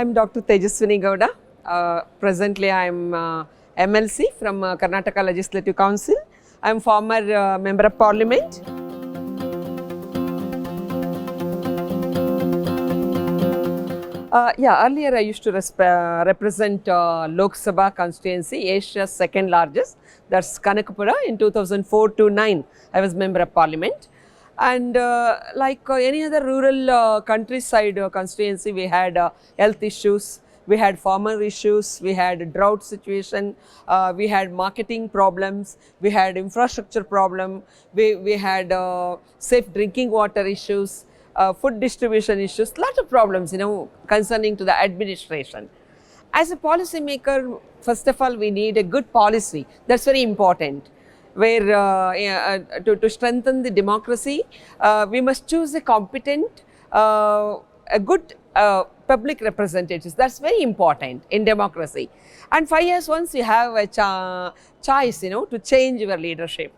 I'm Dr. Tejashwini Gowda. Presently, I'm MLC from Karnataka Legislative Council. I'm former Member of Parliament. Earlier I used to represent Lok Sabha constituency, Asia's second largest, that's Kanakapura. In 2004 to 9, I was Member of Parliament. And like any other rural countryside constituency, we had health issues, we had farmer issues, we had drought situation, we had marketing problems, we had infrastructure problem, we had safe drinking water issues, food distribution issues, lot of problems, concerning to the administration. As a policy maker, first of all, we need a good policy. That's very important. Where to strengthen the democracy, we must choose a competent, a good public representatives. That's very important in democracy. And 5 years once you have a choice, to change your leadership.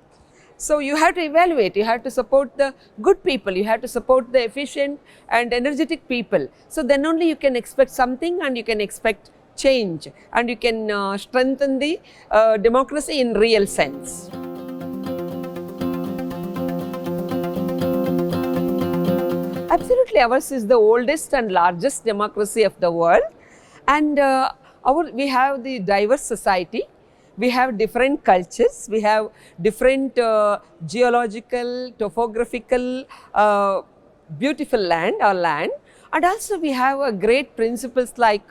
So you have to evaluate, you have to support the good people, you have to support the efficient and energetic people. So then only you can expect something and you can expect change and you can strengthen the democracy in real sense. Absolutely, ours is the oldest and largest democracy of the world, and we have the diverse society. We have different cultures, we have different geological, topographical, beautiful land, and also we have great principles like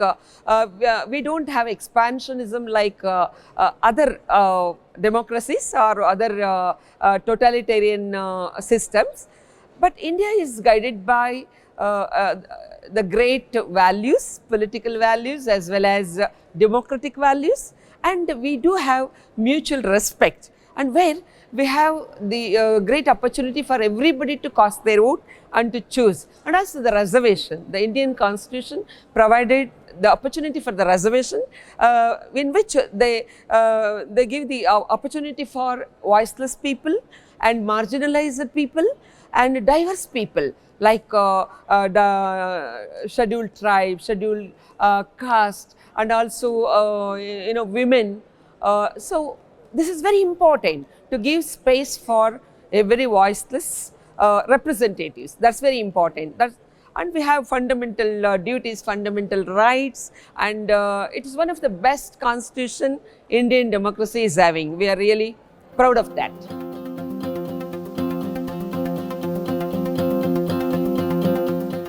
we don't have expansionism like other democracies or other totalitarian systems. But India is guided by the great values, political values as well as democratic values, and we do have mutual respect, and where we have the great opportunity for everybody to cast their vote and to choose. And also the reservation, the Indian constitution provided the opportunity for the reservation in which they give the opportunity for voiceless people and marginalized people and diverse people like the scheduled tribe, scheduled caste, and also women. So this is very important to give space for every voiceless representatives. That's very important. And we have fundamental duties, fundamental rights, and it is one of the best constitution Indian democracy is having. We are really proud of that.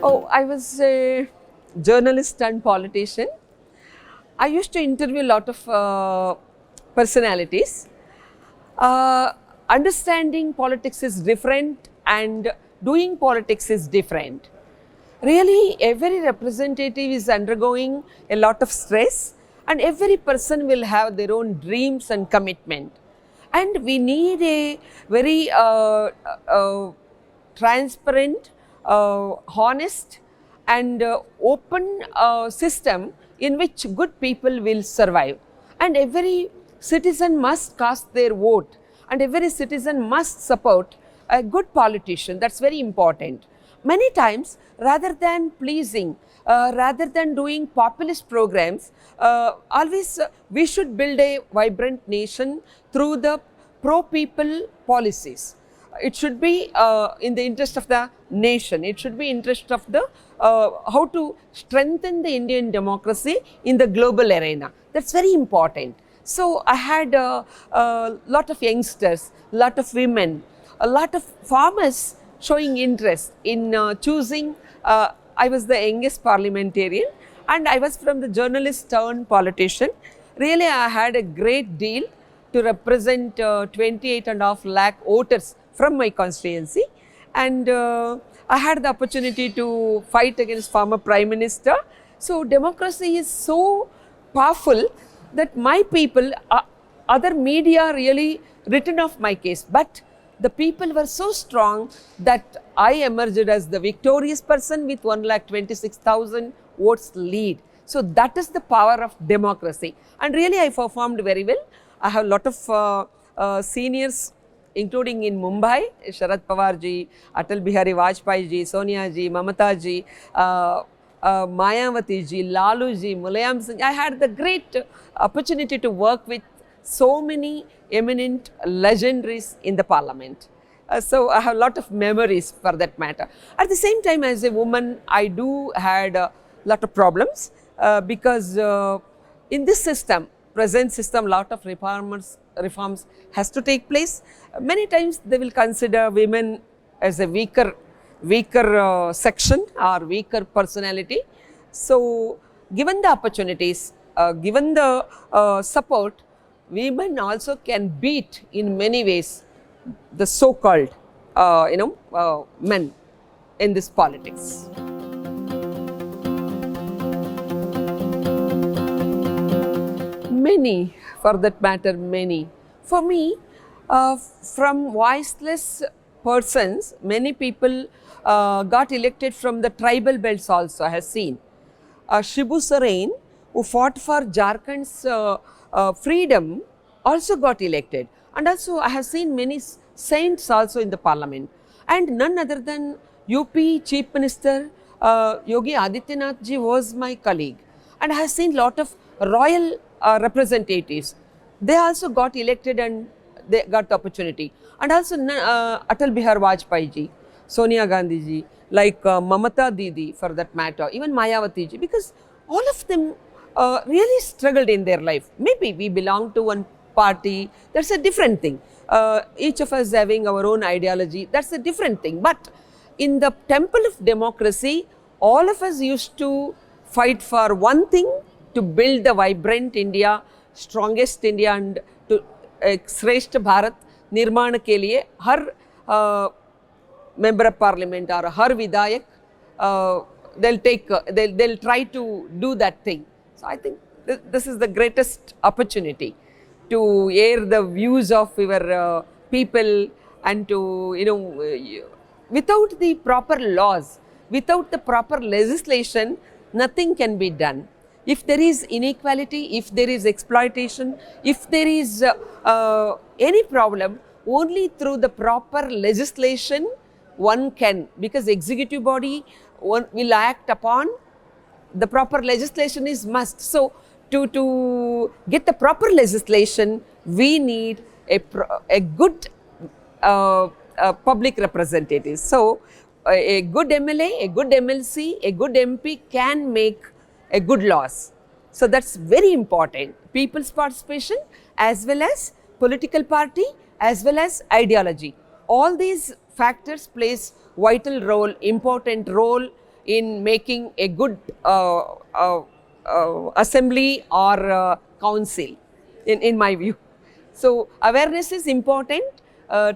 Oh, I was a journalist and politician. I used to interview a lot of personalities. Understanding politics is different and doing politics is different. Really, every representative is undergoing a lot of stress, and every person will have their own dreams and commitment. And we need a very transparent, honest and open system in which good people will survive, and every citizen must cast their vote and every citizen must support a good politician. That's very important. Many times, rather than pleasing, rather than doing populist programs, always we should build a vibrant nation through the pro-people policies. It should be in the interest of the nation. It should be interest of the how to strengthen the Indian democracy in the global arena. That's very important. So I had a lot of youngsters, lot of women, a lot of farmers showing interest in choosing. I was the youngest parliamentarian and I was from the journalist turned politician. Really, I had a great deal to represent 28.5 lakh voters from my constituency, and I had the opportunity to fight against former Prime Minister. So democracy is so powerful that my people, other media really written off my case, but the people were so strong that I emerged as the victorious person with 1,26,000 votes lead. So that is the power of democracy, and really I performed very well. I have a lot of seniors including in Mumbai, Sharad Pawar ji, Atal Bihari Vajpayee ji, Sonia ji, Mamata ji, Mayawati ji, Lalu ji, Mulayam Singh. I had the great opportunity to work with so many eminent legendaries in the parliament. So I have a lot of memories for that matter. At the same time, as a woman, I do had a lot of problems because in this system, present system, lot of reforms has to take place. Many times they will consider women as a weaker section or weaker personality. So given the opportunities, given the support, women also can beat in many ways the so-called men in this politics. Many, for that matter, many. For me, from voiceless persons, many people got elected from the tribal belts also, I have seen. Shibu Soren, who fought for Jharkhand's freedom, also got elected. And also I have seen many saints also in the parliament. And none other than UP Chief Minister Yogi Adityanath ji was my colleague. And I have seen lot of royal representatives. They also got elected and they got the opportunity. And also Atal Bihar Vajpayee ji, Sonia Gandhi ji, like Mamata Didi for that matter, even Mayawati ji, because all of them really struggled in their life. Maybe we belong to one party, that's a different thing. Each of us having our own ideology, that's a different thing. But in the temple of democracy, all of us used to fight for one thing, to build a vibrant India, strongest India, and to Shrestha Bharat Nirmana ke liye har member of parliament or har vidayak, they'll try to do that thing. So I think this is the greatest opportunity to air the views of your people and to, without the proper laws, without the proper legislation, nothing can be done. If there is inequality, if there is exploitation, if there is any problem, only through the proper legislation one can, because executive body one will act upon the proper legislation is must. So to get the proper legislation, we need a good public representative. So a good MLA, a good MLC, a good MP can make a good laws. So that's very important. People's participation as well as political party as well as ideology. All these factors plays vital role, important role in making a good assembly or council in my view. So awareness is important,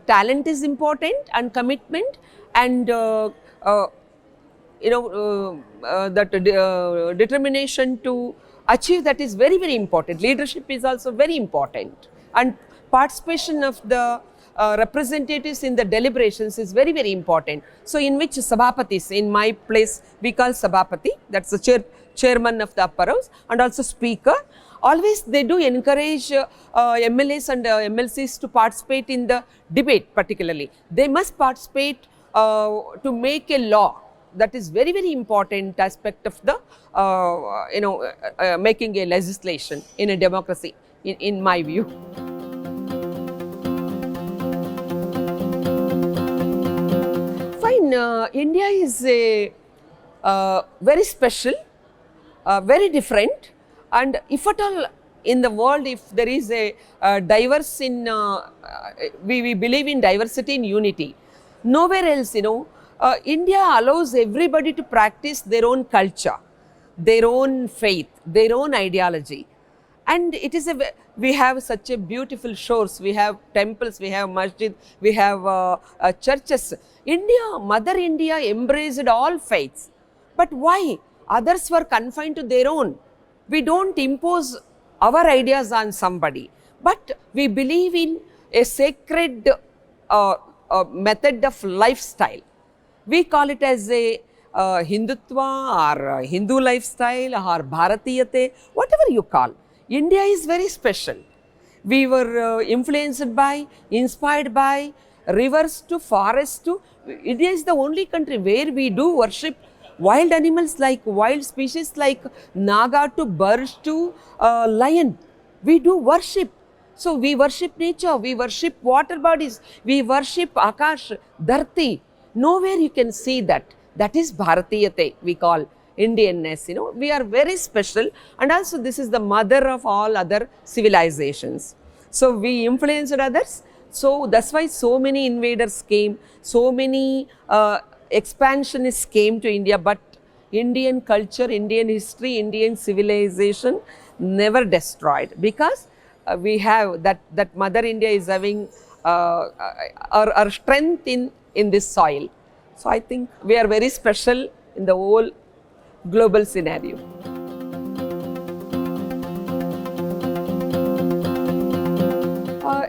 talent is important, and commitment, and determination to achieve that is very, very important. Leadership is also very important, and participation of the representatives in the deliberations is very, very important. So in which Sabhapatis, in my place we call Sabhapati, that's the chairman of the upper house, and also speaker. Always they do encourage MLAs and MLCs to participate in the debate particularly. They must participate to make a law. That is very, very important aspect of the making a legislation in a democracy in my view. Fine, India is a very special, very different, and if at all in the world, if there is a diverse in, we believe in diversity in unity. Nowhere else, India allows everybody to practice their own culture, their own faith, their own ideology. And it is we have such a beautiful shores, we have temples, we have masjid, we have churches. Mother India embraced all faiths. But why? Others were confined to their own. We don't impose our ideas on somebody, but we believe in a sacred method of lifestyle. We call it as a Hindutva or Hindu lifestyle or Bharatiyate, whatever you call. India is very special. We were influenced by, inspired by rivers to forests to. India is the only country where we do worship wild animals like wild species like naga to birds to lion. We do worship. So we worship nature, we worship water bodies, we worship Akash, Dharti. Nowhere you can see that. That is Bharatiyate, we call Indianness. We are very special, and also this is the mother of all other civilizations. So we influenced others. So that's why so many invaders came, so many expansionists came to India, but Indian culture, Indian history, Indian civilization never destroyed, because we have that Mother India is having our strength in this soil. So I think we are very special in the whole global scenario.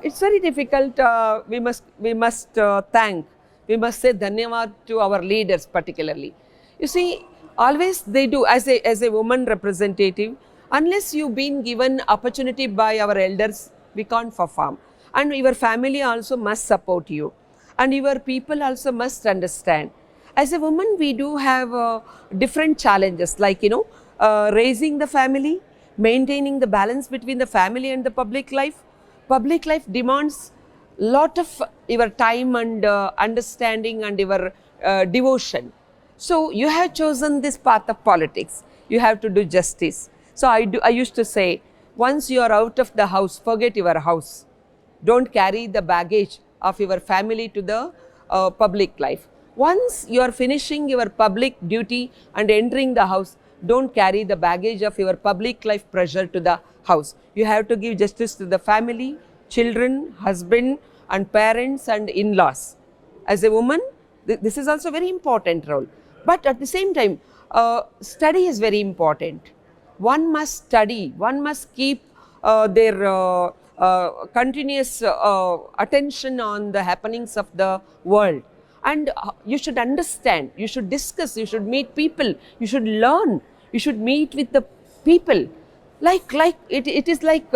It's very difficult. We must say dhanyavad to our leaders particularly. You see, always they do, as a woman representative, unless you've been given opportunity by our elders, we can't perform. And your family also must support you, and your people also must understand. As a woman, we do have different challenges, like raising the family, maintaining the balance between the family and the public life. Public life demands lot of your time and understanding and your devotion. So you have chosen this path of politics. You have to do justice. So I used to say, once you are out of the house, forget your house. Don't carry the baggage of your family to the public life. Once you are finishing your public duty and entering the house, don't carry the baggage of your public life pressure to the house. You have to give justice to the family, children, husband and parents and in-laws. As a woman, this is also very important role. But at the same time, study is very important. One must study, one must keep their continuous attention on the happenings of the world. And you should understand, you should discuss, you should meet people, you should learn, you should meet with the people. It is like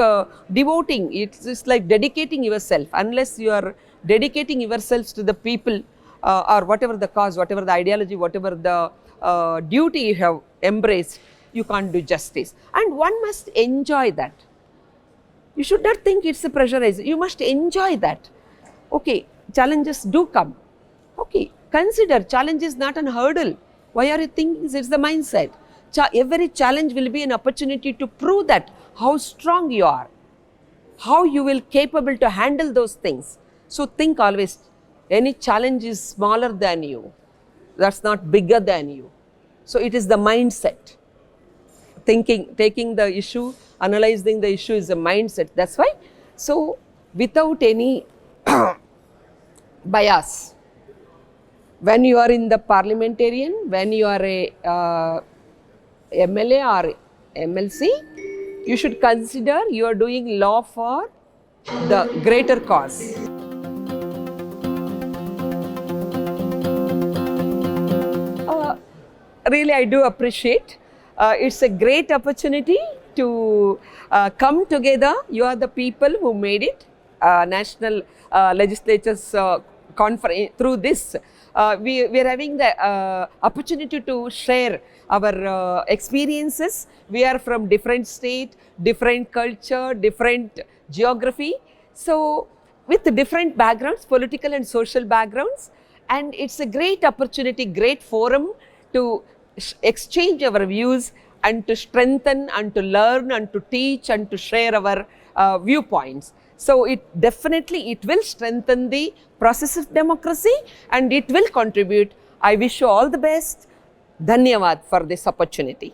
devoting, it is like dedicating yourself. Unless you are dedicating yourselves to the people or whatever the cause, whatever the ideology, whatever the duty you have embraced, you can't do justice. And one must enjoy that. You should not think it's a pressurize. You must enjoy that. Okay, challenges do come. Okay, consider challenge is not an hurdle. Why are you thinking it's the mindset? Every challenge will be an opportunity to prove that how strong you are, how you will capable to handle those things. So think always, any challenge is smaller than you. That's not bigger than you. So it is the mindset. Thinking, taking the issue, analyzing the issue is a mindset. That's why. So without any bias, when you are in the parliamentarian, when you are a MLA or MLC, you should consider you are doing law for the greater cause. Really, I do appreciate. It's a great opportunity to come together. You are the people who made it. National legislatures conference. Through this, we are having the opportunity to share our experiences. We are from different state, different culture, different geography. So with different backgrounds, political and social backgrounds, and it's a great opportunity, great forum to exchange our views and to strengthen and to learn and to teach and to share our viewpoints. So it definitely will strengthen the process of democracy and it will contribute. I wish you all the best. Dhanyavad for this opportunity.